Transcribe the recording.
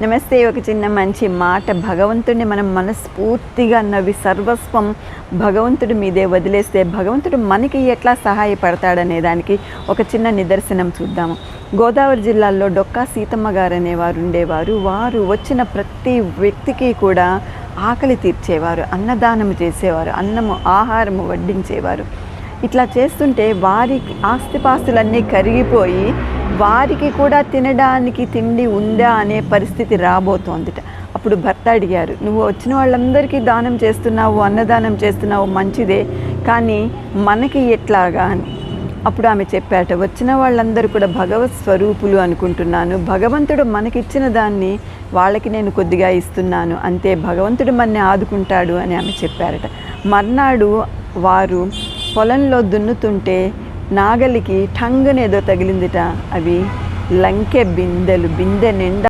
నమస్తే. ఒక చిన్న మంచి మాట, భగవంతుడిని మనం మనస్ఫూర్తిగా నవ్వి సర్వస్వం భగవంతుడి మీదే వదిలేస్తే భగవంతుడు మనకి ఎట్లా సహాయపడతాడనే దానికి ఒక చిన్న నిదర్శనం చూద్దాము. గోదావరి జిల్లాలో డొక్కా సీతమ్మ గారు అనేవారు ఉండేవారు. వారు వచ్చిన ప్రతి వ్యక్తికి కూడా ఆకలి తీర్చేవారు, అన్నదానము చేసేవారు, ఆహారము వడ్డించేవారు. ఇట్లా చేస్తుంటే వారి ఆస్తిపాస్తులన్నీ కరిగిపోయి వారికి కూడా తినడానికి తిండి ఉందా అనే పరిస్థితి రాబోతోందిట. అప్పుడు భర్త అడిగారు, నువ్వు వచ్చిన వాళ్ళందరికీ దానం చేస్తున్నావు, అన్నదానం చేస్తున్నావు, మంచిదే, కానీ మనకి ఎట్లాగా అని. అప్పుడు ఆమె చెప్పాట, వచ్చిన వాళ్ళందరూ కూడా భగవత్ స్వరూపులు అనుకుంటున్నాను, భగవంతుడు మనకిచ్చిన దాన్ని వాళ్ళకి నేను కొద్దిగా ఇస్తున్నాను, అంతే, భగవంతుడు మనని ఆదుకుంటాడు అని ఆమె చెప్పారట. మర్నాడు వారు పొలంలో దున్నుతుంటే నాగలికి ఠంగనేదో తగిలిందిట. అవి లంకె బిందెలు, బిందె నిండా